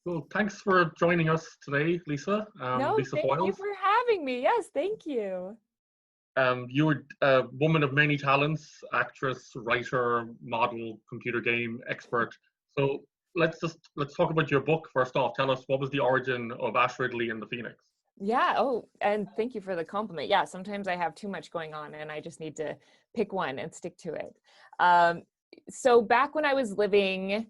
Well, thanks for joining us today, Lisa. No, Lisa thank you Foyles. for having me. Yes, thank you. You're a woman of many talents: actress, writer, model, computer game expert. So let's talk about your book first off. Tell us, what was the origin of Ash Ridley and the Phoenix? Yeah. Oh, and thank you for the compliment. Yeah, sometimes I have too much going on and I just need to pick one and stick to it. Um, so back when I was living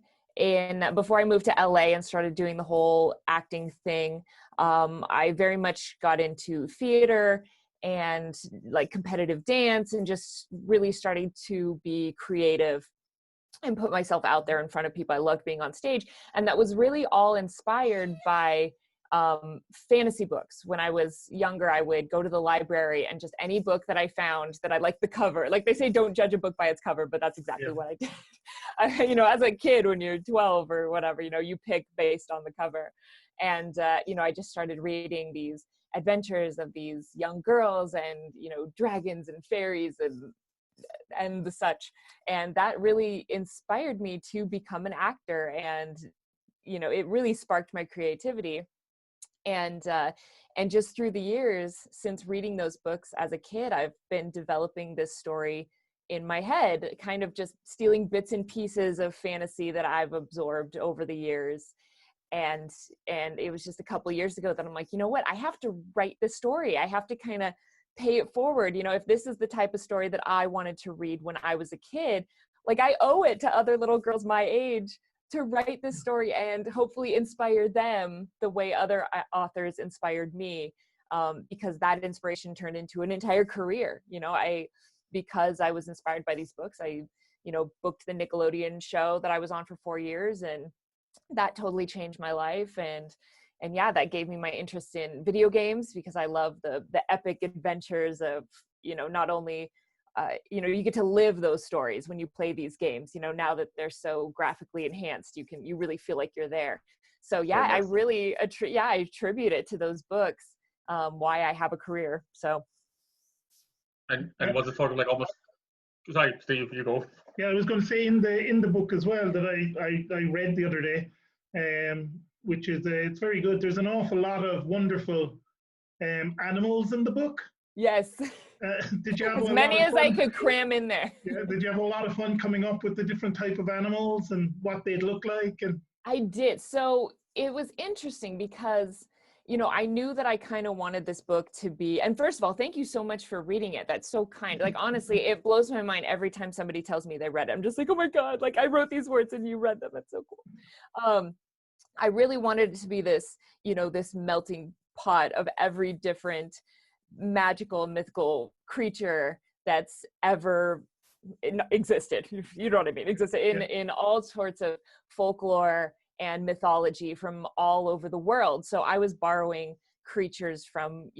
before I moved to LA and started doing the whole acting thing, I very much got into theater and like competitive dance and just really starting to be creative and put myself out there in front of people. I loved being on stage. And that was really all inspired by fantasy books. When I was younger, I would go to the library and just any book that I found that I liked the cover. Like they say, don't judge a book by its cover, but that's exactly what I did. As a kid, when you're 12 or whatever, you pick based on the cover. And, I just started reading these adventures of these young girls and, dragons and fairies and the such. And that really inspired me to become an actor. And, it really sparked my creativity. And just through the years, since reading those books as a kid, I've been developing this story in my head, kind of just stealing bits and pieces of fantasy that I've absorbed over the years. And it was just a couple of years ago that I'm like, you know what, I have to write this story. I have to kind of pay it forward. If this is the type of story that I wanted to read when I was a kid, like I owe it to other little girls my age to write this story and hopefully inspire them the way other authors inspired me, because that inspiration turned into an entire career. Because I was inspired by these books, I booked the Nickelodeon show that I was on for 4 years, and that totally changed my life. And yeah, that gave me my interest in video games, because I love the epic adventures of, not only you get to live those stories when you play these games, now that they're so graphically enhanced, you really feel like you're there. So yeah, I really I attribute it to those books, why I have a career. So And was it sort of like almost, sorry, Steve, you go. Yeah, I was going to say in the book as well that I read the other day, which is it's very good. There's an awful lot of wonderful animals in the book. Yes. Did you have as many as I could cram in there? Yeah, did you have a lot of fun coming up with the different type of animals and what they'd look like? And I did. So it was interesting because, I knew that I kind of wanted this book to be, and first of all, thank you so much for reading it. That's so kind. Like, honestly, it blows my mind every time somebody tells me they read it. I'm just like, oh my God, like I wrote these words and you read them. That's so cool. I really wanted it to be this, this melting pot of every different magical, mythical creature that's ever existed. You know what I mean? Existed in all sorts of folklore and mythology from all over the world. So I was borrowing creatures from,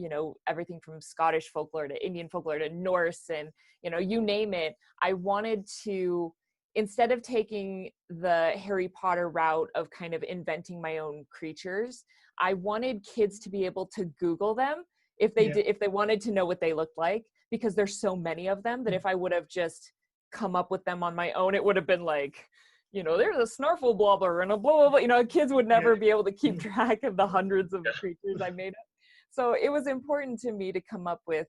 everything from Scottish folklore to Indian folklore to Norse and, you name it. I wanted to, instead of taking the Harry Potter route of kind of inventing my own creatures, I wanted kids to be able to Google them if they wanted to know what they looked like, because there's so many of them that if I would have just come up with them on my own, it would have been like, there's a snarfle blobber and a blah, blah, blah. Kids would never be able to keep track of the hundreds of creatures I made up. So it was important to me to come up with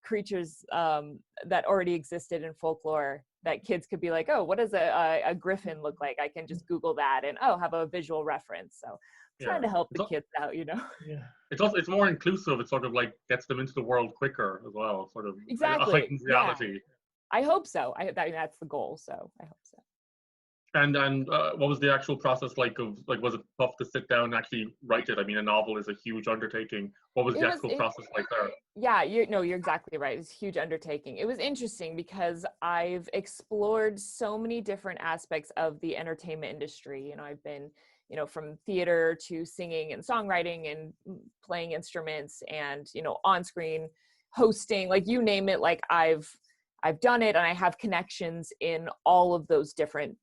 creatures that already existed in folklore that kids could be like, oh, what does a griffin look like? I can just Google that and have a visual reference. So trying to help the kids out, Yeah. It's more inclusive. It sort of like gets them into the world quicker as well. Sort of exactly. Heightens reality. Yeah. I hope so. That's the goal. So I hope so. And what was the actual process like? Was it tough to sit down and actually write it? I mean, a novel is a huge undertaking. What was the actual process like there? Yeah, you're exactly right. It's a huge undertaking. It was interesting because I've explored so many different aspects of the entertainment industry. I've been, from theater to singing and songwriting and playing instruments and, on screen hosting, like you name it, like I've done it, and I have connections in all of those different,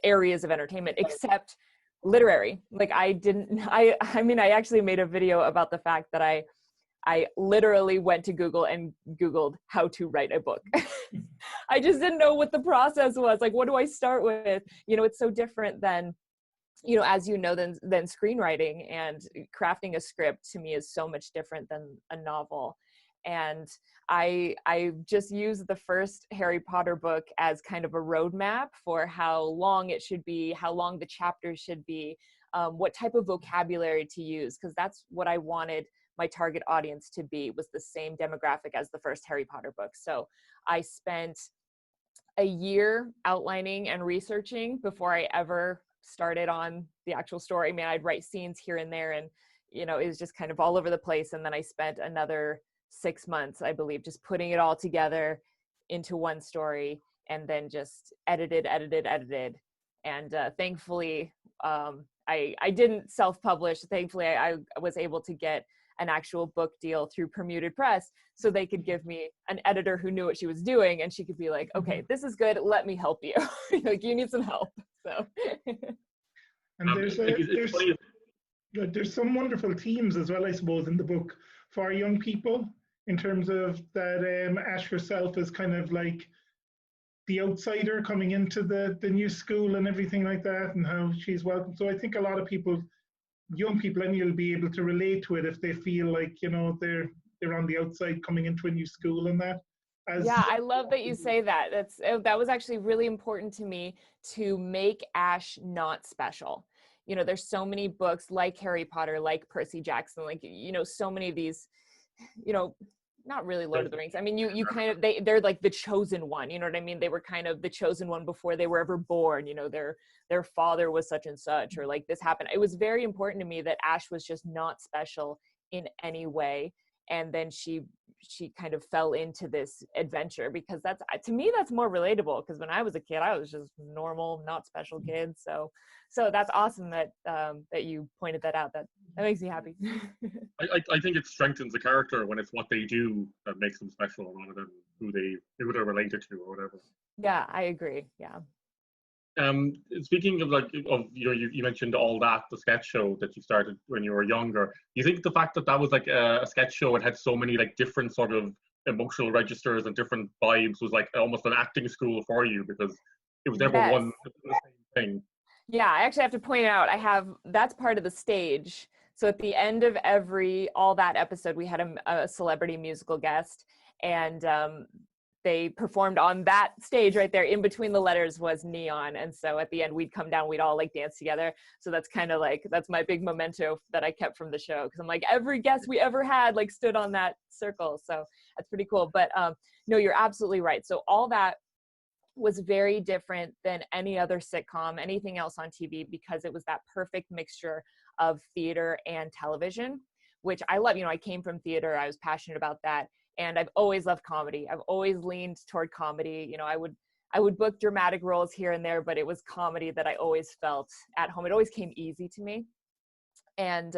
areas of entertainment, except literary. Like I actually made a video about the fact that I literally went to Google and Googled how to write a book. I just didn't know what the process was. Like, what do I start with? It's so different than you know, as you know, than screenwriting, and crafting a script to me is so much different than a novel. And I just use the first Harry Potter book as kind of a roadmap for how long it should be, how long the chapters should be, what type of vocabulary to use, because that's what I wanted my target audience to be, was the same demographic as the first Harry Potter book. So I spent a year outlining and researching before I ever started on the actual story. I mean, I'd write scenes here and there, and, you know, it was just kind of all over the place. And then I spent another 6 months, I believe, just putting it all together into one story, and then just edited. And thankfully, I didn't self-publish. Thankfully, I was able to get an actual book deal through Permuted Press, so they could give me an editor who knew what she was doing, and she could be like, okay, this is good, let me help you. Like, you need some help. So And there's some wonderful themes as well, I suppose, in the book for young people, in terms of that Ash herself is kind of like the outsider coming into the new school and everything like that, and how she's welcome. So I think a lot of people, young people, and you'll be able to relate to it if they feel like, you know, they're on the outside coming into a new school and that. Yeah, I love that you say that. That was actually really important to me, to make Ash not special. You know, there's so many books like Harry Potter, like Percy Jackson, like, you know, so many of these, you know, not really Lord of the Rings. I mean, you kind of, they're like the chosen one, you know what I mean? They were kind of the chosen one before they were ever born, you know, their father was such and such, or like this happened. It was very important to me that Ash was just not special in any way. And then she kind of fell into this adventure, because that's, to me, that's more relatable, because when I was a kid, I was just normal, not special kid. So that's awesome that that you pointed that out. That makes me happy. I think it strengthens the character when it's what they do that makes them special, rather than who they're related to or whatever. Yeah, I agree. Yeah. Speaking of you know, you mentioned all that, the sketch show that you started when you were younger. Do you think the fact that was like a sketch show, it had so many like different sort of emotional registers and different vibes, was like almost an acting school for you, because it was never one the same thing? Yeah, I actually have to point out, that's part of the stage. So at the end of all that episode, we had a celebrity musical guest, and they performed on that stage right there. In between the letters was neon. And so at the end, we'd come down, we'd all like dance together. So that's kind of like, that's my big memento that I kept from the show. Cause I'm like, every guest we ever had like stood on that circle. So that's pretty cool. But no, you're absolutely right. So all that was very different than any other sitcom, anything else on TV, because it was that perfect mixture of theater and television, which I love. You know, I came from theater. I was passionate about that. And I've always loved comedy. I've always leaned toward comedy. You know, I would book dramatic roles here and there, but it was comedy that I always felt at home. It always came easy to me. And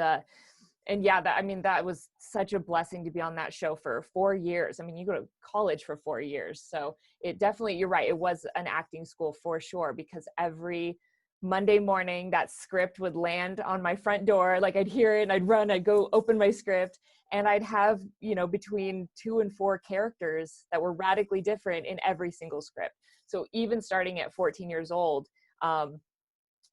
yeah, that was such a blessing to be on that show for 4 years. I mean, you go to college for 4 years. So it definitely, you're right, it was an acting school for sure, because every Monday morning that script would land on my front door. Like, I'd hear it and I'd run, I'd go open my script, and I'd have, you know, between 2 and 4 characters that were radically different in every single script. So even starting at 14 years old,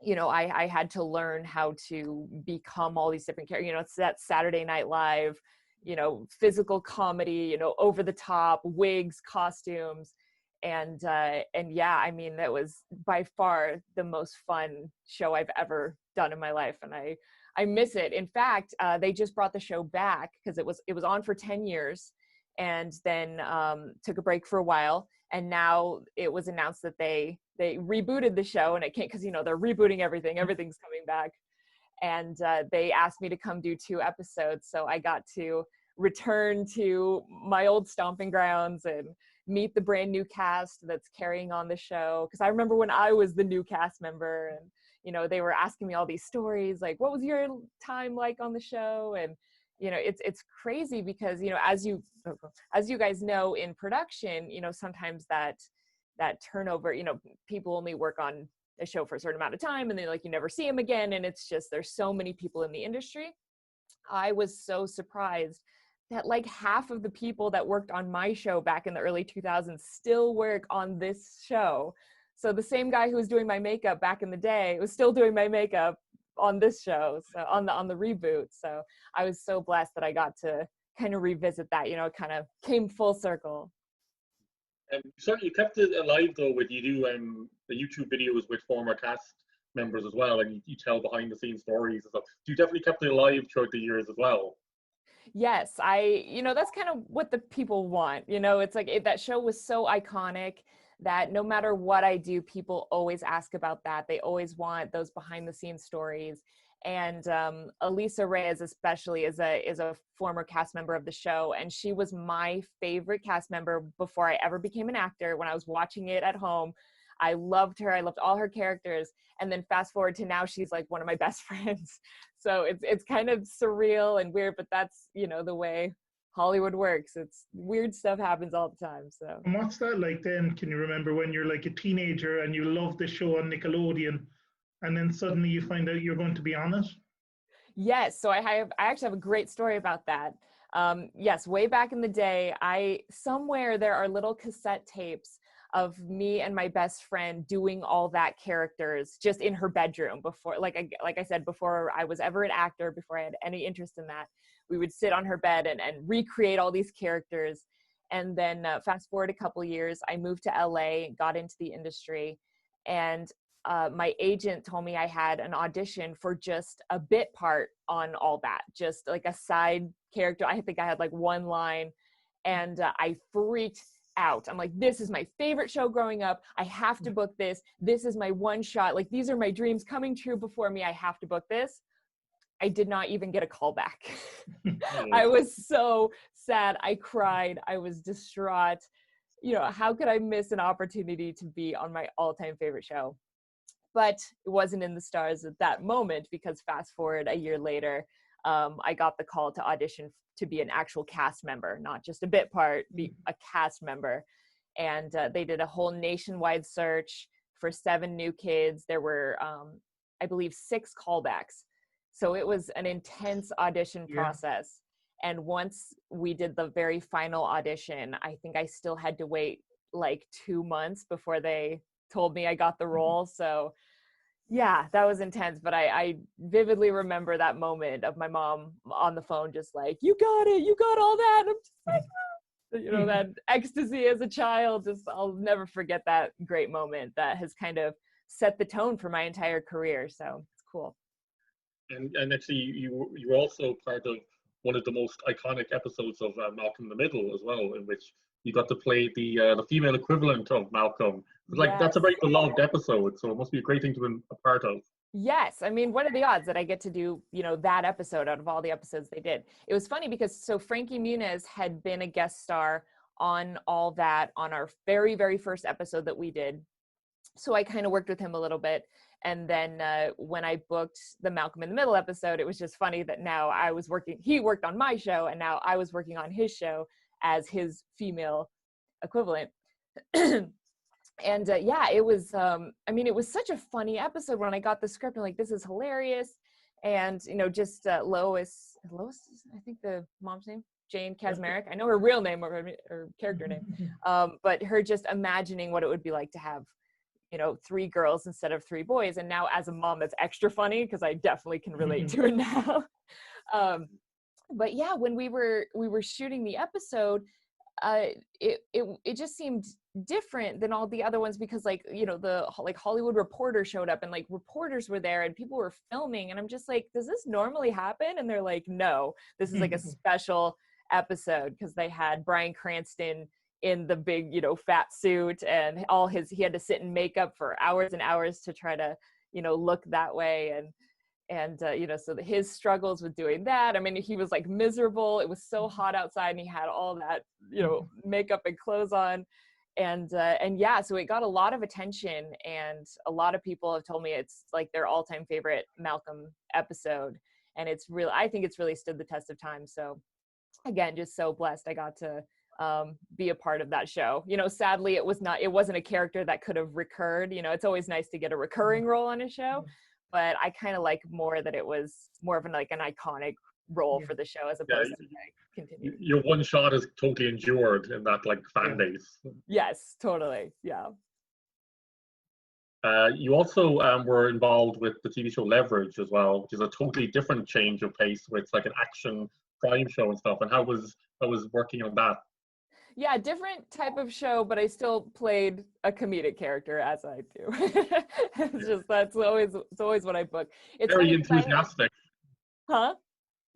you know, I had to learn how to become all these different characters. You know, it's that Saturday Night Live, you know, physical comedy, you know, over the top, wigs, costumes. And yeah, I mean, that was by far the most fun show I've ever done in my life. And I miss it. In fact, they just brought the show back, because it was on for 10 years and then took a break for a while. And now it was announced that they rebooted the show, and it can't, because, you know, they're rebooting everything's coming back. And they asked me to come do 2 episodes. So I got to return to my old stomping grounds and meet the brand new cast that's carrying on the show. Because I remember when I was the new cast member, and, you know, they were asking me all these stories, like, what was your time like on the show? And, you know, it's crazy, because, you know, as you guys know, in production, you know, sometimes that turnover, you know, people only work on a show for a certain amount of time, and then, like, you never see them again. And it's just, there's so many people in the industry. I was so surprised that like half of the people that worked on my show back in the early 2000s still work on this show. So the same guy who was doing my makeup back in the day was still doing my makeup on this show, so on the reboot. So I was so blessed that I got to kind of revisit that. You know, it kind of came full circle. Certainly, you kept it alive though. With you do the YouTube videos with former cast members as well, and you tell behind the scenes stories and stuff. So you definitely kept it alive throughout the years as well. Yes, that's kind of what the people want. You know, it's like that show was so iconic that no matter what I do, people always ask about that. They always want those behind the scenes stories. And Elisa Reyes especially is a former cast member of the show, and she was my favorite cast member before I ever became an actor. When I was watching it at home, I loved her. I loved all her characters. And then fast forward to now, she's like one of my best friends. So it's kind of surreal and weird, but that's, you know, the way Hollywood works. It's weird stuff happens all the time. So. And what's that like then? Can you remember when you're like a teenager and you love the show on Nickelodeon, and then suddenly you find out you're going to be on it? Yes. So I actually have a great story about that. Yes, way back in the day, somewhere there are little cassette tapes of me and my best friend doing all that characters just in her bedroom before, like I said, before I was ever an actor, before I had any interest in that. We would sit on her bed and recreate all these characters. And then fast forward a couple years, I moved to LA, got into the industry, and my agent told me I had an audition for just a bit part on all that, just like a side character. I think I had like one line, and I freaked out. I'm like, this is my favorite show growing up. I have to book this. This is my one shot. Like, these are my dreams coming true before me. I have to book this. I did not even get a call back. I was so sad. I cried. I was distraught. You know, how could I miss an opportunity to be on my all-time favorite show? But it wasn't in the stars at that moment, because fast forward a year later, I got the call to audition to be an actual cast member, not just a bit part, be a cast member. And they did a whole nationwide search for 7 new kids. There were, I believe, 6 callbacks. So it was an intense audition process. And once we did the very final audition, I think I still had to wait like 2 months before they told me I got the role. So yeah, that was intense. But I vividly remember that moment of my mom on the phone, just like, you got it, you got all that. I'm just like, you know, that ecstasy as a child. Just, I'll never forget that great moment that has kind of set the tone for my entire career. So it's cool. And actually, you were also part of one of the most iconic episodes of Malcolm in the Middle as well, in which you got to play the female equivalent of Malcolm. Like, that's a very beloved episode, so it must be a great thing to be a part of. Yes, I mean, what are the odds that I get to do, you know, that episode out of all the episodes they did? It was funny because Frankie Muniz had been a guest star on all that on our very, very first episode that we did. So I kind of worked with him a little bit. And then when I booked the Malcolm in the Middle episode, it was just funny that now he worked on my show, and now I was working on his show as his female equivalent. And yeah, it was, I mean, it was such a funny episode when I got the script. I'm like, this is hilarious. And, you know, just Lois, I think the mom's name, Jane Kazmarek. I know her real name or her character name, but her just imagining what it would be like to have, you know, 3 girls instead of 3 boys. And now as a mom, that's extra funny because I definitely can relate to it now. But yeah, when we were shooting the episode, it just seemed different than all the other ones because, like, you know, the like Hollywood Reporter showed up and like reporters were there and people were filming, and I'm just like, does this normally happen? And they're like, no, this is like a special episode because they had Bryan Cranston in the big, you know, fat suit, and he had to sit in makeup for hours and hours to try to, you know, look that way. And you know, so his struggles with doing that. I mean, he was like miserable. It was so hot outside and he had all that, you know, makeup and clothes on. And yeah, so it got a lot of attention, and a lot of people have told me it's like their all-time favorite Malcolm episode. And I think it's really stood the test of time. So again, just so blessed I got to be a part of that show. You know, sadly, it wasn't a character that could have recurred. You know, it's always nice to get a recurring role on a show, but I kind of like more that it was more of an iconic role for the show as opposed to continue. Your one shot is totally endured in that like fan base. Yes, totally. Yeah. You also were involved with the TV show Leverage as well, which is a totally different change of pace. Where it's like an action crime show and stuff. And how was working on that? Yeah, different type of show, but I still played a comedic character as I do. It's just it's always what I book. It's Very funny 'cause enthusiastic. huh?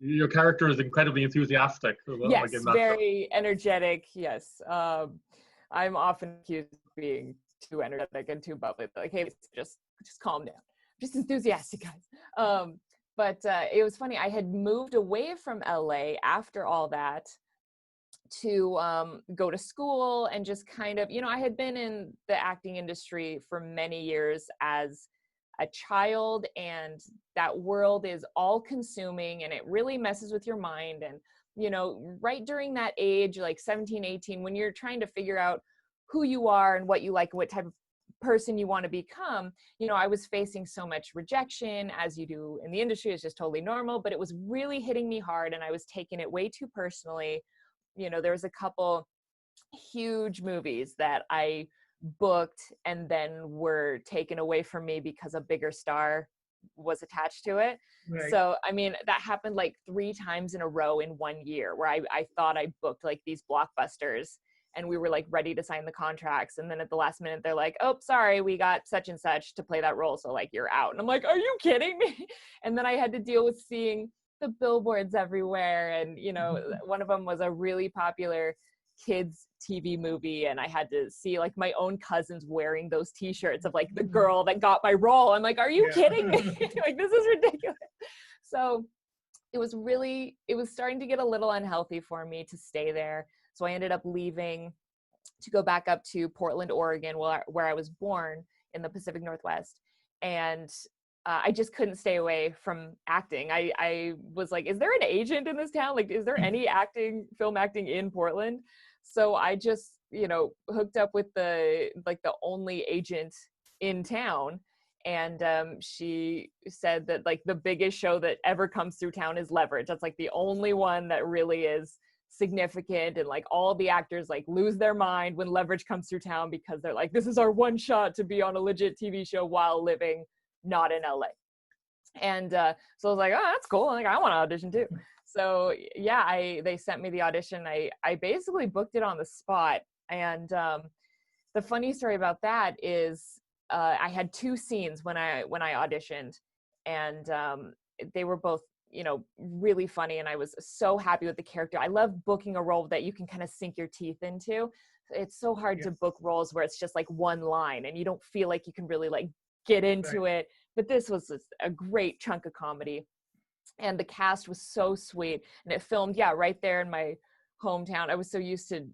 Your character is incredibly enthusiastic. Yes, Like in that show. very energetic. Yes. I'm often accused of being too energetic and too bubbly. Like, hey, just calm down. I'm just enthusiastic, guys. But it was funny. I had moved away from LA after all that to go to school and just kind of, I had been in the acting industry for many years as a child, and that world is all consuming and it really messes with your mind. And, right during that age, like 17, 18, when you're trying to figure out who you are and what you like, what type of person you want to become, I was facing so much rejection, as you do in the industry. It's just totally normal, but it was really hitting me hard and I was taking it way too personally. There was a couple huge movies that I booked and then were taken away from me because a bigger star was attached to it. Right. So, that happened like 3 times in a row in 1 year, where I thought I booked like these blockbusters and we were like ready to sign the contracts. And then at the last minute, they're like, oh, sorry, we got such and such to play that role. So like, you're out. And I'm like, are you kidding me? And then I had to deal with seeing the billboards everywhere. And, one of them was a really popular kids TV movie. And I had to see like my own cousins wearing those t-shirts of like the girl that got my role. I'm like, are you kidding me? Like, this is ridiculous. So it was starting to get a little unhealthy for me to stay there. So I ended up leaving to go back up to Portland, Oregon, where I was born in the Pacific Northwest. And I just couldn't stay away from acting. I was like, is there an agent in this town? Like, is there any film acting in Portland? So I just, hooked up with the only agent in town. And she said that like the biggest show that ever comes through town is Leverage. That's like the only one that really is significant, and like all the actors like lose their mind when Leverage comes through town because they're like, this is our one shot to be on a legit TV show while living not in LA. And so I was like, oh, that's cool. Like, I want to audition too. So yeah, they sent me the audition. I basically booked it on the spot. And the funny story about that is I had 2 scenes when I auditioned, and they were both really funny, and I was so happy with the character. I love booking a role that you can kind of sink your teeth into. It's so hard to book roles where it's just like one line and you don't feel like you can really like get into it. But this was a great chunk of comedy, and the cast was so sweet, and it filmed right there in my hometown. I was so used to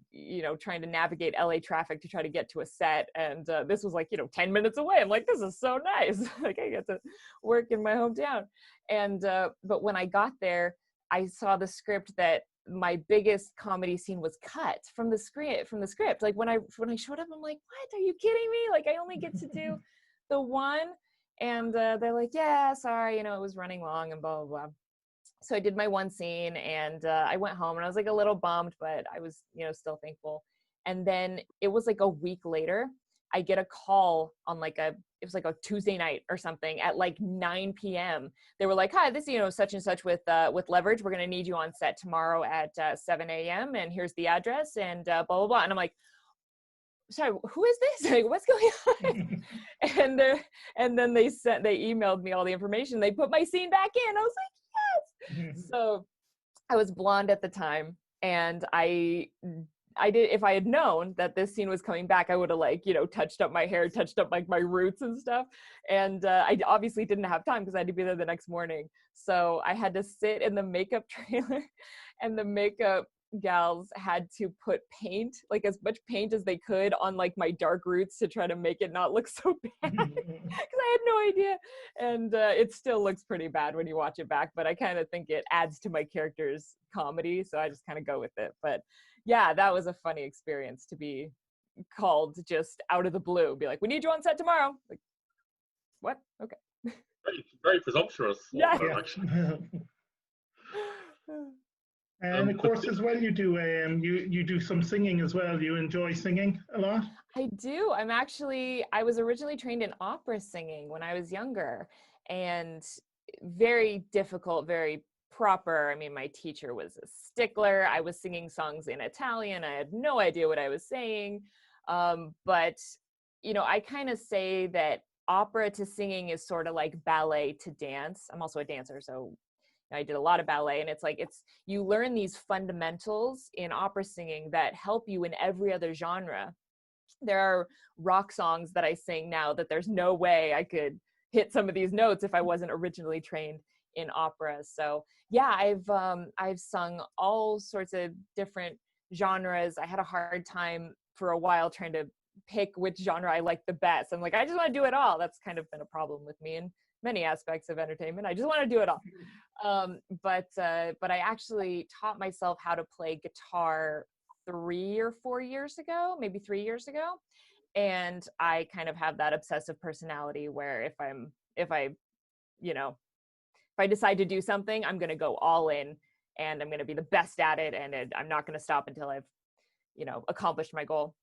trying to navigate LA traffic to try to get to a set, and this was like 10 minutes away. I'm like, this is so nice. Like, I get to work in my hometown. And but when I got there, I saw the script that my biggest comedy scene was cut from the script. Like when I showed up, I'm like, what, are you kidding me? Like, I only get to do the one. And they're like, yeah, sorry, it was running long and blah blah blah. So I did my one scene, and I went home, and I was like a little bummed, but I was, still thankful. And then it was like a week later, I get a call on it was like a Tuesday night or something at like 9 p.m. They were like, hi, this is, such and such with Leverage. We're going to need you on set tomorrow at 7 a.m. And here's the address and blah, blah, blah. And I'm like, sorry, who is this? Like, what's going on? And then they emailed me all the information. They put my scene back in. I was like, yes. So I was blonde at the time, and I did, if I had known that this scene was coming back, I would have touched up my hair, touched up like my roots and stuff. And I obviously didn't have time because I had to be there the next morning. So I had to sit in the makeup trailer, and the makeup gals had to put paint, like as much paint as they could on like my dark roots to try to make it not look so bad, because I had no idea. And it still looks pretty bad when you watch it back, but I kind of think it adds to my character's comedy, so I just kind of go with it. But yeah, that was a funny experience to be called just out of the blue, be like, we need you on set tomorrow. Like, what? Okay. Very, very presumptuous. Yeah. And of course, as well, you do some singing as well. You enjoy singing a lot. I do. I was originally trained in opera singing when I was younger, and very difficult, very proper. I mean, my teacher was a stickler. I was singing songs in Italian. I had no idea what I was saying. But, I kind of say that opera to singing is sort of like ballet to dance. I'm also a dancer, so I did a lot of ballet, and you learn these fundamentals in opera singing that help you in every other genre. There are rock songs that I sing now that there's no way I could hit some of these notes if I wasn't originally trained in opera. So yeah, I've sung all sorts of different genres. I had a hard time for a while trying to pick which genre I like the best. I'm like, I just want to do it all. That's kind of been a problem with me in many aspects of entertainment. I just want to do it all. But I actually taught myself how to play guitar 3 or 4 years ago, maybe 3 years ago. And I kind of have that obsessive personality where if I decide to do something, I'm going to go all in and I'm going to be the best at it. And I'm not going to stop until I've, accomplished my goal.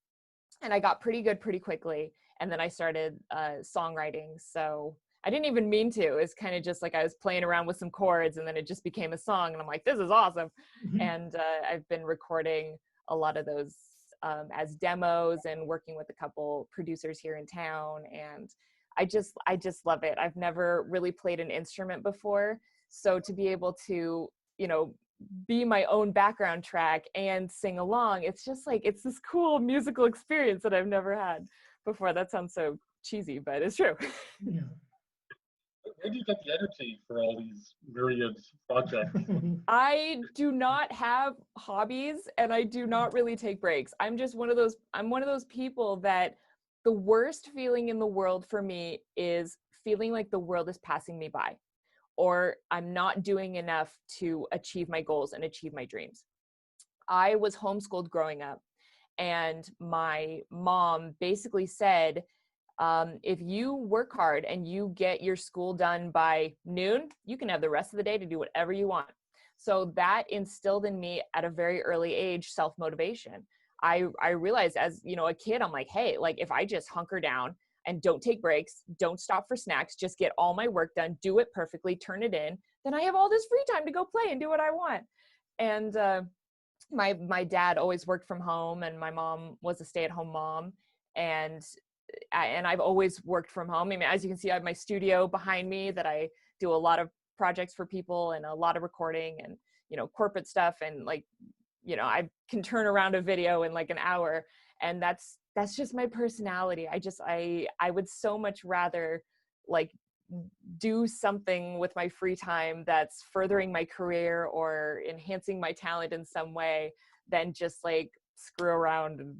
And I got pretty good pretty quickly. And then I started songwriting. So I didn't even mean to. It's kind of just like I was playing around with some chords and then it just became a song. And I'm like, this is awesome. Mm-hmm. And I've been recording a lot of those as demos and working with a couple producers here in town. And I just love it. I've never really played an instrument before. So to be able to, be my own background track and sing along, it's just like, it's this cool musical experience that I've never had before. That sounds so cheesy, but it's true. Yeah. Where do you get the energy for all these myriad projects? I do not have hobbies and I do not really take breaks. I'm one of those people that the worst feeling in the world for me is feeling like the world is passing me by, or I'm not doing enough to achieve my goals and achieve my dreams. I was homeschooled growing up, and my mom basically said, if you work hard and you get your school done by noon, you can have the rest of the day to do whatever you want. So that instilled in me at a very early age self-motivation. I realized as, a kid, I'm like, hey, like if I just hunker down and don't take breaks, don't stop for snacks, just get all my work done, do it perfectly, turn it in, then I have all this free time to go play and do what I want. And my dad always worked from home, and my mom was a stay-at-home mom. And I've always worked from home. I mean, as you can see, I have my studio behind me that I do a lot of projects for people and a lot of recording and, corporate stuff. And like, I can turn around a video in like an hour, and that's just my personality. I would so much rather like do something with my free time that's furthering my career or enhancing my talent in some way than just like screw around and,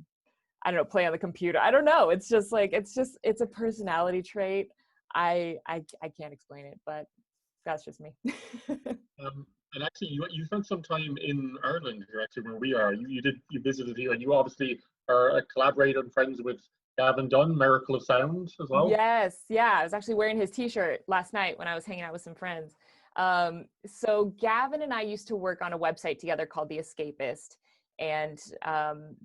I don't know, play on the computer. I don't know. It's just like, it's a personality trait. I can't explain it, but that's just me. And actually, you spent some time in Ireland here, actually, where we are. You visited here, and you obviously are a collaborator and friends with Gavin Dunn, Miracle of Sound, as well. Yes, yeah. I was actually wearing his T-shirt last night when I was hanging out with some friends. So Gavin and I used to work on a website together called The Escapist, and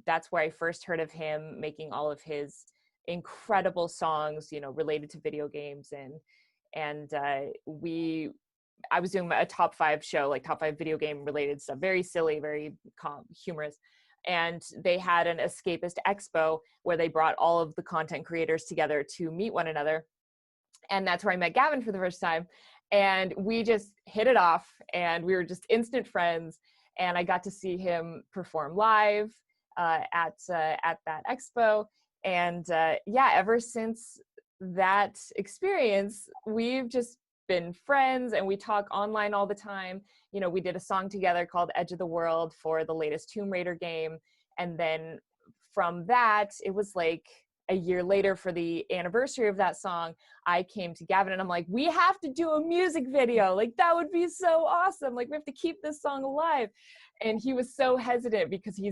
that's where I first heard of him making all of his incredible songs, related to video games, and I was doing a top 5 show, like top 5 video game related stuff, very silly, very humorous. And they had an Escapist Expo where they brought all of the content creators together to meet one another. And that's where I met Gavin for the first time. And we just hit it off, and we were just instant friends. And I got to see him perform live at that expo. And ever since that experience, we've just been friends, and we talk online all the time. We did a song together called Edge of the World for the latest Tomb Raider game. And then from that, it was like a year later for the anniversary of that song, I came to Gavin and I'm like, we have to do a music video. Like, that would be so awesome. Like, we have to keep this song alive. And he was so hesitant because he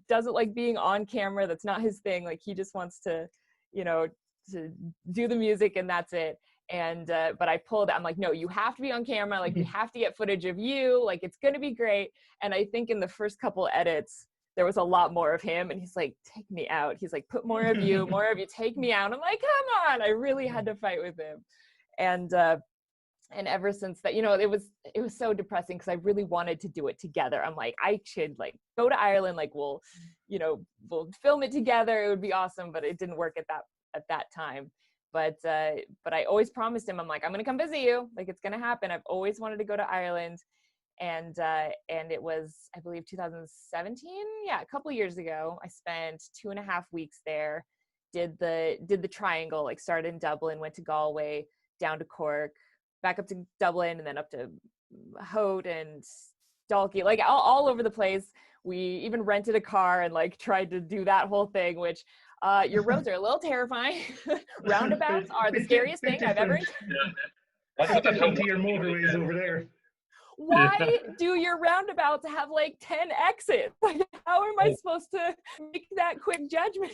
doesn't like being on camera. That's not his thing. Like, he just wants to, to do the music, and that's it. And but I pulled, I'm like, no, you have to be on camera, like we have to get footage of you, like it's gonna be great. And I think in the first couple edits there was a lot more of him, and he's like, take me out. He's like, put more of you, take me out. I'm like, come on. I really had to fight with him. And ever since that, you know, it was so depressing because I really wanted to do it together. I'm like, I should like go to Ireland, like we'll film it together. It would be awesome, but it didn't work at that time. But I always promised him, I'm like, I'm gonna come visit you. Like it's gonna happen. I've always wanted to go to Ireland. And it was, I believe, 2017. Yeah, a couple years ago. I spent 2.5 weeks there. Did the triangle, like started in Dublin, went to Galway, down to Cork, back up to Dublin, and then up to Howth and Dalkey, like all over the place. We even rented a car and like tried to do that whole thing, which your roads are a little terrifying. Roundabouts are the scariest thing I've ever encountered. Different to your motorways over there. Why do your roundabouts have like 10 exits? Like, how am I supposed to make that quick judgment?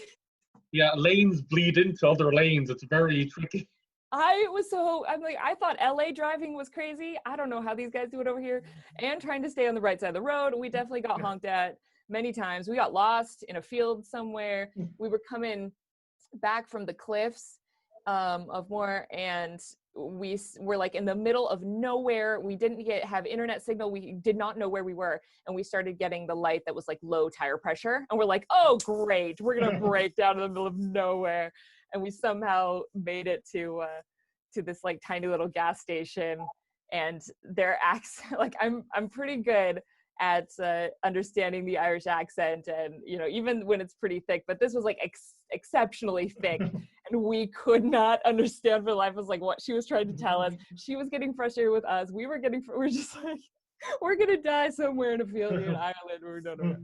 Yeah, lanes bleed into other lanes. It's very tricky. I'm like, I thought LA driving was crazy. I don't know how these guys do it over here. And trying to stay on the right side of the road. We definitely got honked at many times. We got lost in a field somewhere. We were coming back from the cliffs of Moore, and we were like in the middle of nowhere. We didn't have internet signal. We did not know where we were. And we started getting the light that was like low tire pressure. And we're like, oh, great. We're going to break down in the middle of nowhere. And we somehow made it to this like tiny little gas station. And their accent, like I'm pretty good at understanding the Irish accent, and you know, even when it's pretty thick, but this was like exceptionally thick, and we could not understand for the life of us like what she was trying to tell us. She was getting frustrated with us. We're just like, we're gonna die somewhere in a field in Ireland. We don't know.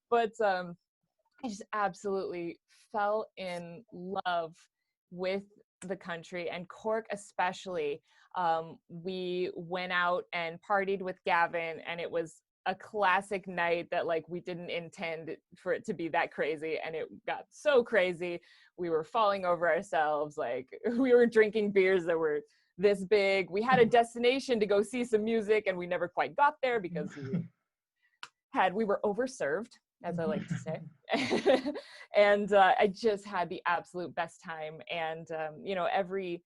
But I just absolutely fell in love with the country, and Cork especially. We went out and partied with Gavin, and it was a classic night that like we didn't intend for it to be that crazy, and it got so crazy. We were falling over ourselves. Like we were drinking beers that were this big. We had a destination to go see some music, and we never quite got there because we were overserved, as I like to say. And I just had the absolute best time. And you know, every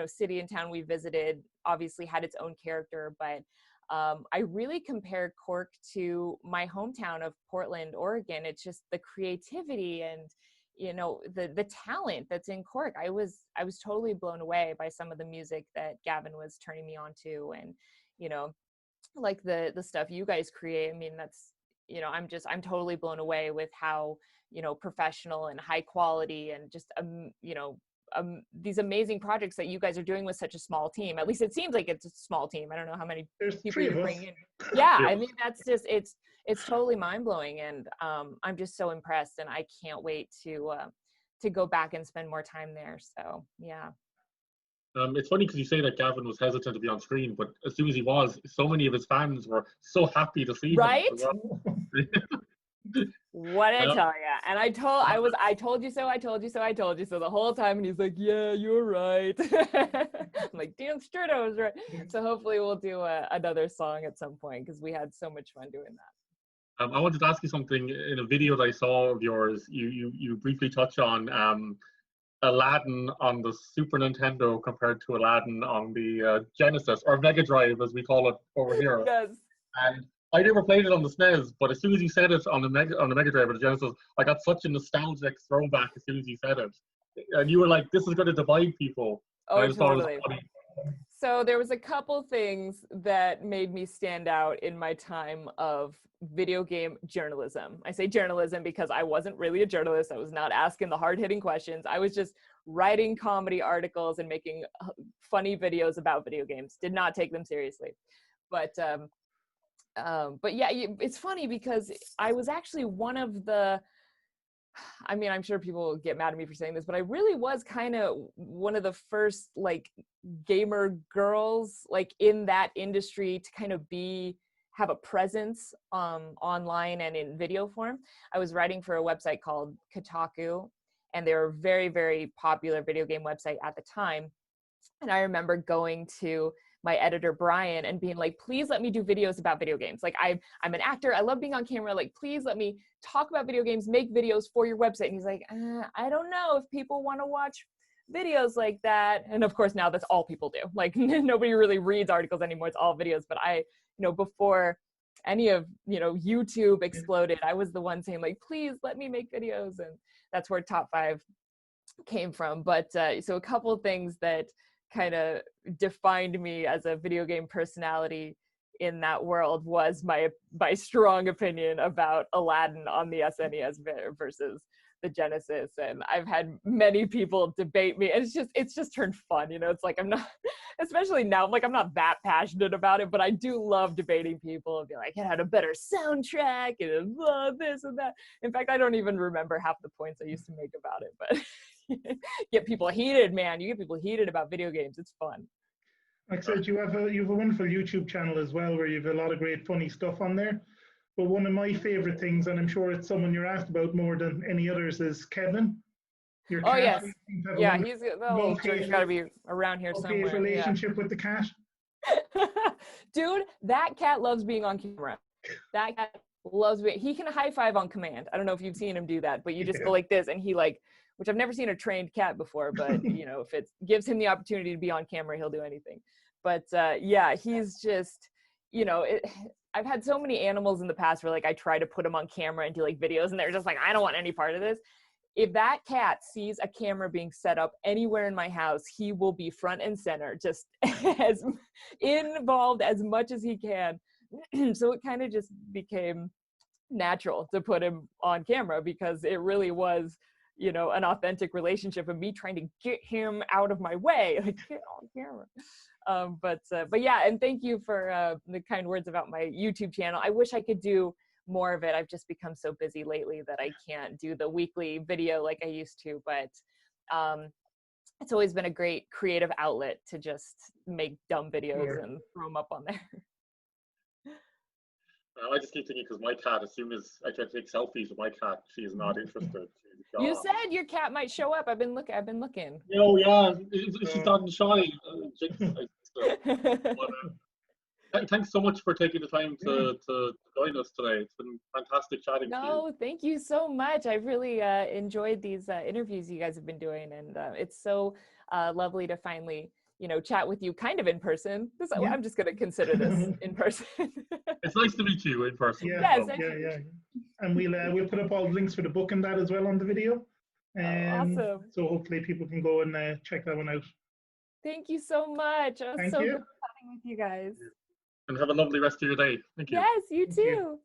city and town we visited obviously had its own character, but I really compare Cork to my hometown of Portland, Oregon. It's just the creativity and, you know, the talent that's in Cork. I was totally blown away by some of the music that Gavin was turning me on to, and, you know, like the stuff you guys create. I mean, that's, you know, I'm totally blown away with how, you know, professional and high quality and just, you know, these amazing projects that you guys are doing with such a small team. At least it seems like it's a small team. I don't know how many people you bring in. Yeah, I mean, that's just, it's totally mind-blowing, and I'm just so impressed, and I can't wait to go back and spend more time there. So yeah. It's funny because you say that Gavin was hesitant to be on screen, but as soon as he was, so many of his fans were so happy to see him. Right? What did I tell you? And I told you so the whole time, and he's like, yeah, you're right. I'm like, damn straight, I was right. So hopefully we'll do another song at some point, because we had so much fun doing that. I wanted to ask you something. In a video that I saw of yours, you briefly touch on Aladdin on the Super Nintendo compared to Aladdin on the Genesis, or Mega Drive as we call it over here. Yes. And I never played it on the SNES, but as soon as you said it on the Mega Drive or the Genesis, I got such a nostalgic throwback as soon as you said it. And you were like, this is going to divide people. Oh, totally. So there was a couple things that made me stand out in my time of video game journalism. I say journalism because I wasn't really a journalist. I was not asking the hard-hitting questions. I was just writing comedy articles and making funny videos about video games. Did not take them seriously. But yeah, it's funny because I was actually one of the, I mean, I'm sure people will get mad at me for saying this, but I really was kind of one of the first like gamer girls like in that industry to kind of have a presence online and in video form. I was writing for a website called Kotaku, and they were a very, very popular video game website at the time. And I remember going to my editor, Brian, and being like, please let me do videos about video games. Like, I'm an actor. I love being on camera. Like, please let me talk about video games, make videos for your website. And he's like, I don't know if people want to watch videos like that. And of course, now that's all people do. Like, nobody really reads articles anymore. It's all videos. But I, before any of, YouTube exploded, I was the one saying like, please let me make videos. And that's where Top 5 came from. But so a couple of things that kind of defined me as a video game personality in that world was my strong opinion about Aladdin on the SNES versus the Genesis. And I've had many people debate me, and it's just turned fun. It's like, I'm not, especially now, like, I'm not that passionate about it, but I do love debating people and be like, it had a better soundtrack and this and that. In fact, I don't even remember half the points I used to make about it, but get people heated, man. You get people heated about video games. It's fun. Like I said, you have a wonderful YouTube channel as well, where you have a lot of great funny stuff on there. But one of my favorite things, and I'm sure it's someone you're asked about more than any others, is Kevin. Your cat. Yes. Yeah, he's got to be around here somewhere. Relationship with the cat. Dude, that cat loves being on camera. That cat loves being. He can high five on command. I don't know if you've seen him do that, but you just go like this, and he which I've never seen a trained cat before, but if it gives him the opportunity to be on camera, he'll do anything. But yeah, he's just, I've had so many animals in the past where like I try to put them on camera and do like videos, and they're just like, I don't want any part of this. If that cat sees a camera being set up anywhere in my house, he will be front and center, just as involved as much as he can. So it kind of just became natural to put him on camera, because it really was, an authentic relationship of me trying to get him out of my way, like, get on camera. But yeah, and thank you for the kind words about my YouTube channel. I wish I could do more of it. I've just become so busy lately that I can't do the weekly video like I used to, but it's always been a great creative outlet to just make dumb videos and throw them up on there. I just keep thinking, because my cat, as soon as I try to take selfies with my cat, she is not interested. You said your cat might show up. I've been looking. Oh yeah, she's not shy. Thanks so much for taking the time to join us today. It's been fantastic chatting to you. No, thank you so much. I've really enjoyed these interviews you guys have been doing, and it's so lovely to finally, chat with you kind of in person. I'm just going to consider this in person. It's nice to meet you in person. Yeah, yeah. And we'll put up all the links for the book and that as well on the video. Awesome. So hopefully people can go and check that one out. Thank you so much. It was Thank so you. good chatting with you guys. And have a lovely rest of your day. Thank you. Yes, you too.